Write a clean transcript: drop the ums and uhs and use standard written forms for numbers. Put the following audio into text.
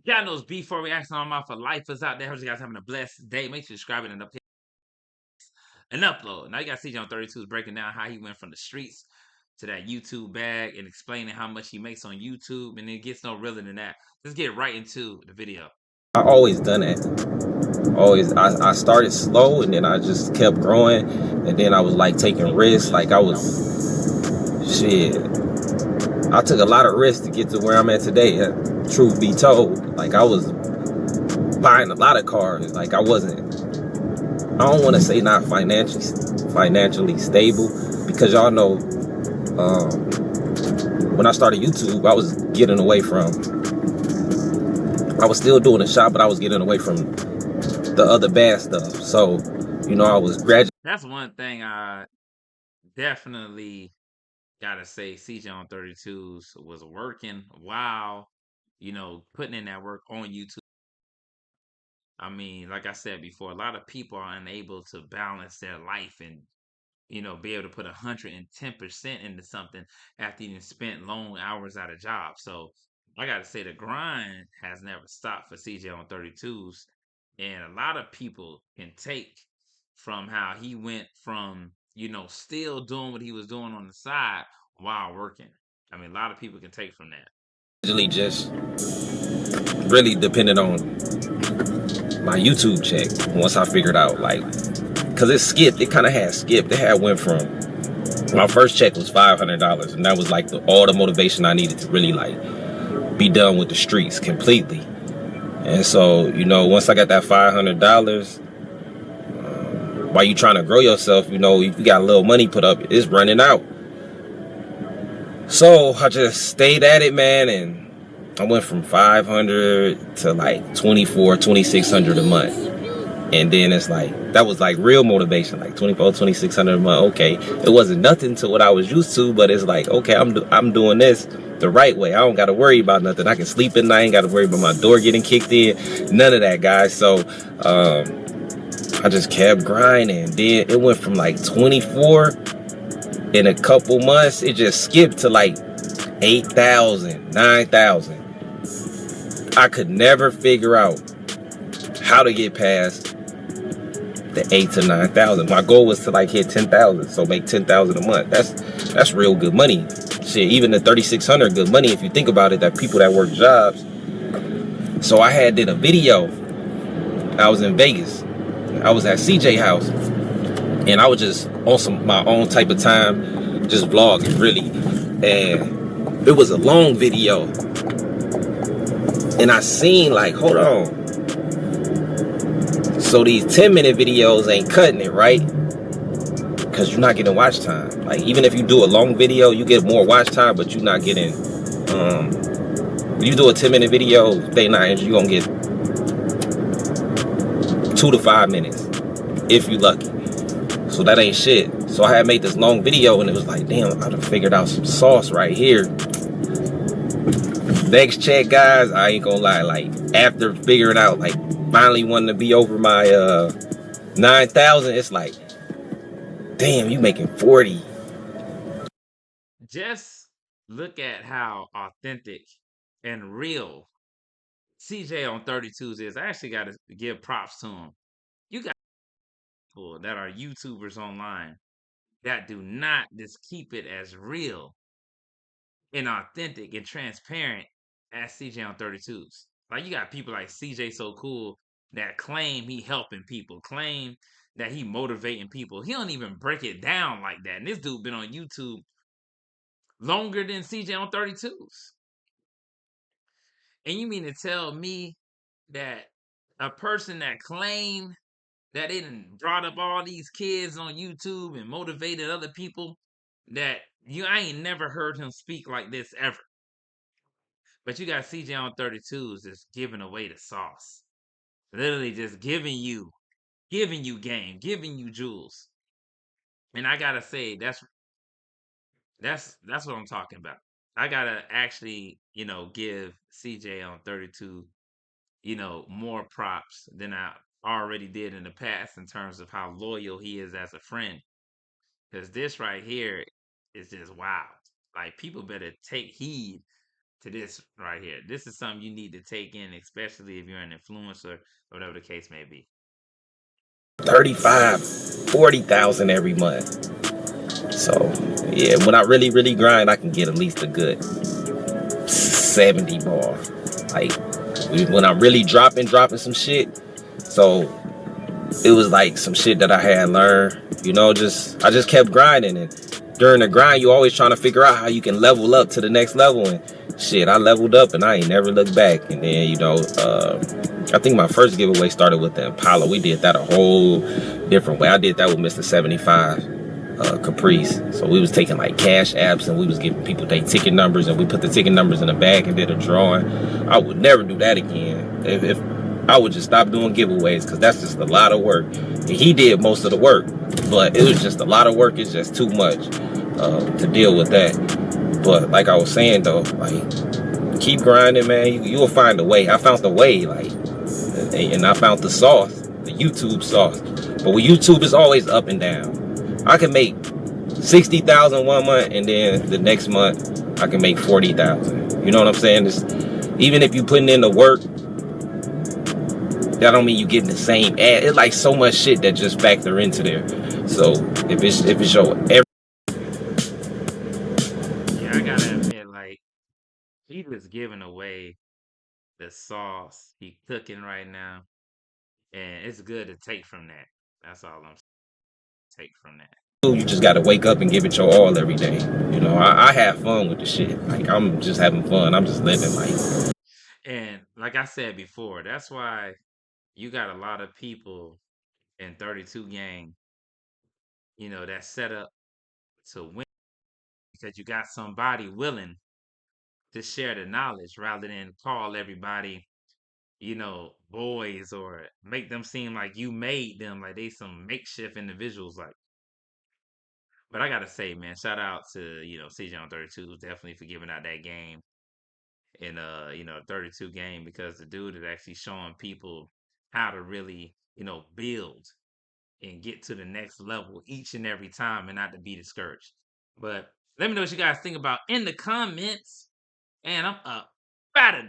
Y'all knows before reaction on my for lifers out there. Hope you guys having a blessed day. Make sure you subscribe and upload. Now you got CJ on 32's breaking down how he went from the streets to that YouTube bag and explaining how much he makes on YouTube, and it gets no realer than that. Let's get right into the video. I always done it. Always, I started slow and then I just kept growing, and then I was like taking risks. Like I was, shit. I took a lot of risks to get to where I'm at today. Truth be told, like I was buying a lot of cars. Like I wasn't. I don't want to say not financially stable, because y'all know when I started YouTube, I was getting away from. I was still doing the shop, but I was getting away from the other bad stuff. So, I was graduating. That's one thing I definitely gotta say. CJ on 32's was working while putting in that work on YouTube. I mean, like I said before, a lot of people are unable to balance their life and be able to put 110% into something after you spent long hours at a job. So I got to say the grind has never stopped for CJ on 32's. And a lot of people can take from how he went from, still doing what he was doing on the side while working. I mean, a lot of people can take from that. Just really depended on my YouTube check once I figured out, like, because it kind of had skipped. It had went from, my first check was $500, and that was like all the motivation I needed to really like be done with the streets completely. And so, once I got that $500, while you trying to grow yourself, you got a little money put up, it's running out. So I just stayed at it, man, and I went from 500 to like 2,600 a month. And then it's like, that was like real motivation, like 2,600 a month. Okay, it wasn't nothing to what I was used to, but it's like, okay, I'm doing this the right way. I don't got to worry about nothing. I can sleep at night. I ain't got to worry about my door getting kicked in. None of that, guys. So I just kept grinding. Then it went from like 24 in a couple months. It just skipped to like 8,000, 9,000. I could never figure out how to get past the 8 to 9,000. My goal was to like hit 10,000, so make 10,000 a month. That's real good money. Shit, even the 3,600 good money if you think about it. That people that work jobs. So I did a video. I was in Vegas. I was at CJ house, and I was just on my own type of time, just vlogging really. And it was a long video, and I seen like, hold on. So these 10-minute videos ain't cutting it, right? Because you're not getting watch time. Like, even if you do a long video, you get more watch time, but you're not getting, you do a 10-minute video, you're going to get 2 to 5 minutes, if you lucky. So that ain't shit. So I had made this long video, and it was like, damn, I done figured out some sauce right here. Next check, guys, I ain't gonna lie, like, after figuring out, like, finally wanting to be over my 9,000, it's like, damn, you making 40. Just look at how authentic and real CJ on 32's is. I actually got to give props to him. You got people that are YouTubers online that do not just keep it as real and authentic and transparent as CJ on 32's. Like, you got people like CJ So Cool that claim he helping people, claim that he motivating people. He don't even break it down like that. And this dude been on YouTube longer than CJ on 32's. And you mean to tell me that a person that claimed that they done brought up all these kids on YouTube and motivated other people, that I ain't never heard him speak like this ever. But you got CJ on 32's just giving away the sauce. Literally just giving you game, giving you jewels. And I gotta say, that's what I'm talking about. I gotta actually, give CJ on 32, more props than I already did in the past in terms of how loyal he is as a friend. Because this right here is just wild. Like, people better take heed to this right here. This is something you need to take in, especially if you're an influencer or whatever the case may be. 35, 40,000 every month. So yeah, when I really, really grind, I can get at least a good 70 ball. Like when I'm really dropping some shit. So it was like some shit that I had learned, you know, I just kept grinding. And during the grind, you always trying to figure out how you can level up to the next level. And shit, I leveled up and I ain't never looked back. And then, you know, I think my first giveaway started with the Impala. We did that a whole different way. I did that with Mr. 75 Caprice. So we was taking like cash apps and we was giving people their ticket numbers, and we put the ticket numbers in the bag and did a drawing. I would never do that again. If I would just stop doing giveaways, because that's just a lot of work. And he did most of the work, but it was just a lot of work. It's just too much to deal with that. But like I was saying though, like keep grinding, man. You will find a way. I found the way, like, and I found the sauce, the YouTube sauce. But with YouTube, it's always up and down. I can make 60,000 one month, and then the next month I can make 40,000. You know what I'm saying? Even if you putting in the work, that don't mean you getting the same ad. It's like so much shit that just factor into there. So if it's your Yeah, I gotta admit, like, he was giving away the sauce he cooking right now, and it's good to take from that. That's all I'm take from that. you just gotta wake up and give it your all every day. You know, I have fun with the shit. Like I'm just having fun. I'm just living life. And like I said before, that's why you got a lot of people in 32 gang, you know, that's set up to win because you got somebody willing to share the knowledge rather than call everybody, you know, boys, or make them seem like you made them, like they some makeshift individuals. Like, but I gotta say, man, shout out to, you know, CJ on 32 definitely for giving out that game in you know, 32 game, because the dude is actually showing people how to really, you know, build and get to the next level each and every time and not to be discouraged. But let me know what you guys think about in the comments. And I'm up out of